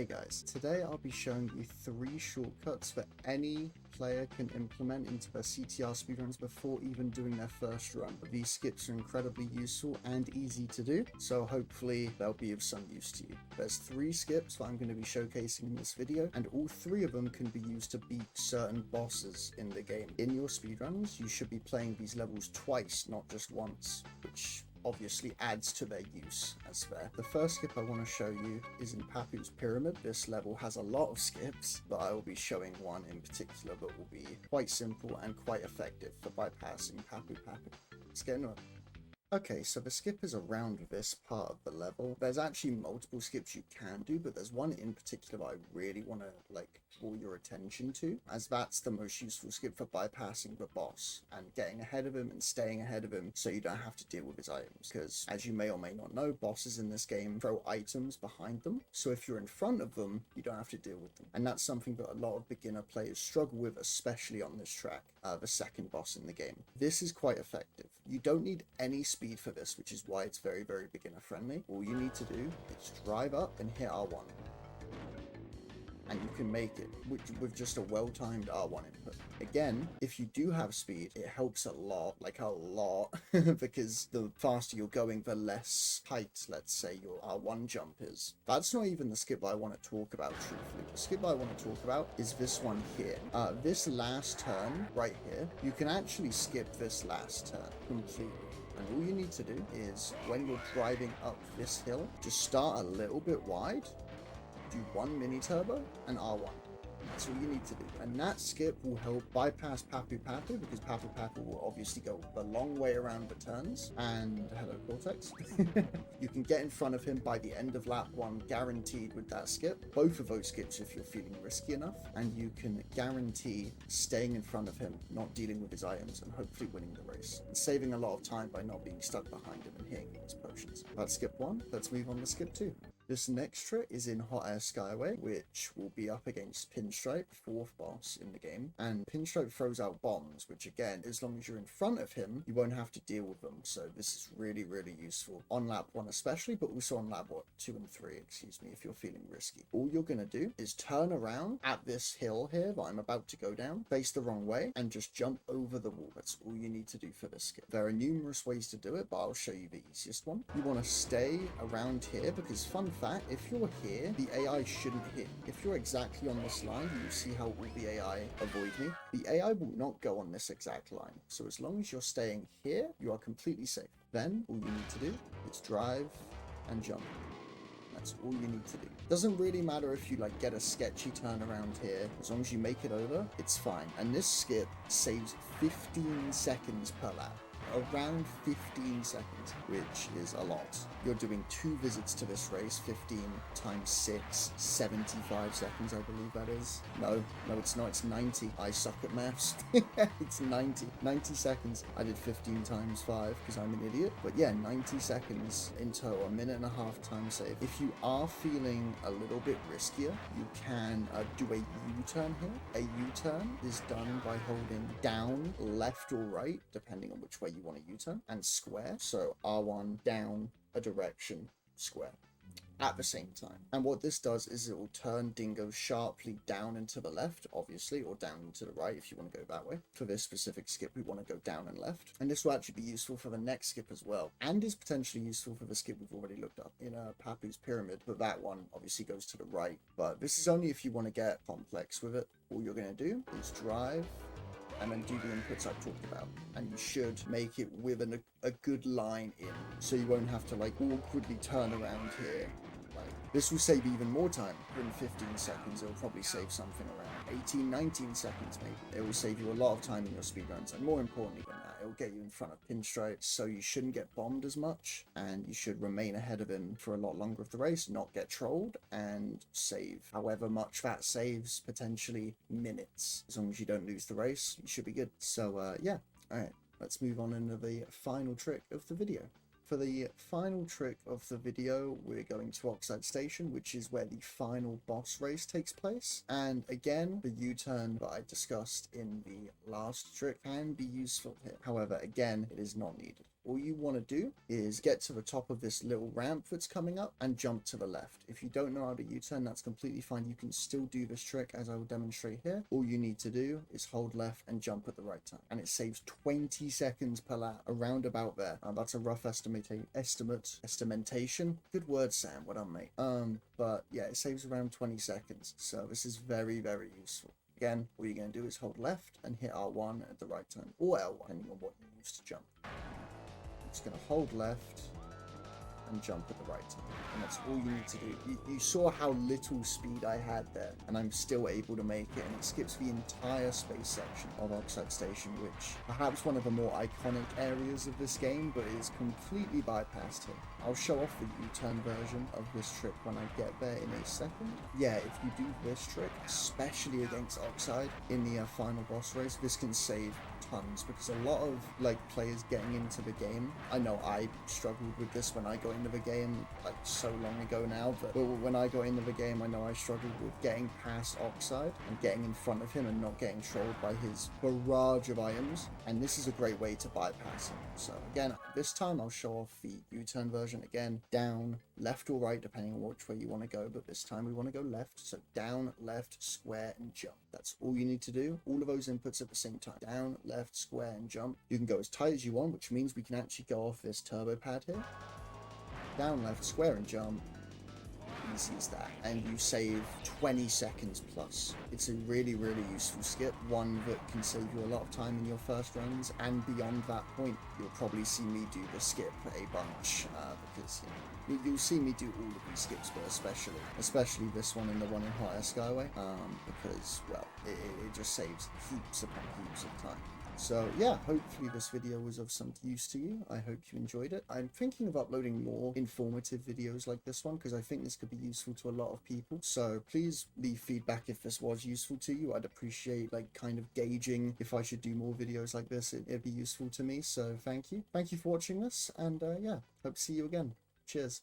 Hey guys, today I'll be showing you 3 shortcuts that any player can implement into their CTR speedruns before even doing their first run. These skips are incredibly useful and easy to do, so hopefully they'll be of some use to you. There's 3 skips that I'm going to be showcasing in this video, and all 3 of them can be used to beat certain bosses in the game. In your speedruns, you should be playing these levels twice, not just once, which obviously adds to their use as fair. The first skip I want to show you is in Papu's Pyramid. This level has a lot of skips, but I will be showing one in particular that will be quite simple and quite effective for bypassing Papu. Let's get into it. Okay, so the skip is around this part of the level. There's actually multiple skips you can do, but there's one in particular that I really want to draw your attention to, as that's the most useful skip for bypassing the boss and getting ahead of him and staying ahead of him so you don't have to deal with his items. Because as you may or may not know, bosses in this game throw items behind them, so if you're in front of them, you don't have to deal with them. And that's something that a lot of beginner players struggle with, especially on this track, the second boss in the game. This is quite effective. You don't need any speed for this, which is why it's very, very beginner friendly. All you need to do is drive up and hit R1. And you can make it with just a well-timed R1 input. Again, if you do have speed, it helps a lot, because the faster you're going, the less height, let's say, your R1 jump is. That's not even the skip I want to talk about, truthfully. The skip I want to talk about is this one here. This last turn, right here, you can actually skip this last turn completely. And all you need to do is, when you're driving up this hill, just start a little bit wide, do 1 mini turbo and R1. That's all you need to do. And that skip will help bypass Papu because Papu will obviously go the long way around the turns. And hello Cortex. You can get in front of him by the end of lap 1, guaranteed with that skip. Both of those skips if you're feeling risky enough. And you can guarantee staying in front of him, not dealing with his items, and hopefully winning the race. And saving a lot of time by not being stuck behind him and hitting his potions. That's skip 1. Let's move on to skip 2. This next trick is in Air Skyway, which will be up against Pinstripe, 4th boss in the game. And Pinstripe throws out bombs, which again, as long as you're in front of him, you won't have to deal with them. So this is really, really useful on lap 1 especially, but also on lap 2 and 3, excuse me, if you're feeling risky. All you're going to do is turn around at this hill here that I'm about to go down, face the wrong way, and just jump over the wall. That's all you need to do for this skip. There are numerous ways to do it, but I'll show you the easiest one. You want to stay around here because fun fact, if you're here, the AI shouldn't hit. If you're exactly on this line, you see how all the AI avoid me. The AI will not go on this exact line. So as long as you're staying here, you are completely safe. Then all you need to do is drive and jump. That's all you need to do. Doesn't really matter if you get a sketchy turn around here. As long as you make it over, it's fine. And this skip saves 15 seconds per lap. Around 15 seconds, which is a lot. You're doing 2 visits to this race, 15 times 6, 75 seconds, I believe that is. No, it's not, it's 90. I suck at maths. It's 90 seconds. I did 15 times 5 because I'm an idiot. But yeah, 90 seconds in total, 1.5 minute time save. If you are feeling a little bit riskier, you can do a U-turn here. A U-turn is done by holding down, left or right, depending on which way you want a U-turn, and square. So R1 down a direction, square at the same time. And what this does is it will turn Dingo sharply down and to the left, obviously, or down and to the right if you want to go that way. For this specific skip, we want to go down and left. And this will actually be useful for the next skip as well, and is potentially useful for the skip we've already looked up in Papu's Pyramid, but that one obviously goes to the right. But this is only if you want to get complex with it. All you're going to do is drive and then do the inputs I've talked about. And you should make it with a good line in, so you won't have to awkwardly turn around here. This will save even more time than 15 seconds. It'll probably save something around 18, 19 seconds maybe. It will save you a lot of time in your speedruns, and more importantly than that, it will get you in front of Pinstripe, so you shouldn't get bombed as much, and you should remain ahead of him for a lot longer of the race, not get trolled, and save however much that saves, potentially minutes. As long as you don't lose the race, you should be good. So yeah, alright, let's move on into the final trick of the video. For the final trick of the video, we're going to Oxide Station, which is where the final boss race takes place. And again, the U-turn that I discussed in the last trick can be useful here. However, again, it is not needed. all you want to do is get to the top of this little ramp that's coming up and jump to the left. If you don't know how to U-turn, that's completely fine. You can still do this trick as I will demonstrate here. All you need to do is hold left and jump at the right time, and it saves 20 seconds per lap, around about there. That's a rough estimation. Good word, Sam. What on, mate? But yeah, it saves around 20 seconds. So this is very, very useful. Again, all you're going to do is hold left and hit R1 at the right time, or L1, depending on what you use to jump. It's going to hold left and jump at the right time, and that's all you need to do. You saw how little speed I had there, and I'm still able to make it, and it skips the entire space section of Oxide Station, which perhaps one of the more iconic areas of this game, but is completely bypassed here. I'll show off the U-turn version of this trick when I get there in a second. Yeah, if you do this trick, especially against Oxide in the final boss race, this can save tons, because a lot of players getting into the game, I know I struggled with this when I got into the game so long ago now, but when I got into the game, I know I struggled with getting past Oxide and getting in front of him and not getting trolled by his barrage of items, and this is a great way to bypass him. So again, this time I'll show off the U-turn version again, down, left or right, depending on which way you want to go, but this time we want to go left. So down, left, square, and jump. That's all you need to do. All of those inputs at the same time. Down, left, square, and jump. You can go as tight as you want, which means we can actually go off this turbo pad here. Down, left, square, and jump. Easy as that, and you save 20 seconds plus. It's a really, really useful skip, one that can save you a lot of time in your first runs, and beyond that point you'll probably see me do the skip a bunch, because you'll see me do all of these skips, but especially this one and the one in Air Skyway, because, well, it just saves heaps upon heaps of time. So yeah, hopefully this video was of some use to you. I hope you enjoyed it. I'm thinking of uploading more informative videos like this one, because I think this could be useful to a lot of people. So please leave feedback if this was useful to you. I'd appreciate kind of gauging if I should do more videos like this. It'd be useful to me. So thank you for watching this, and yeah, hope to see you again. Cheers.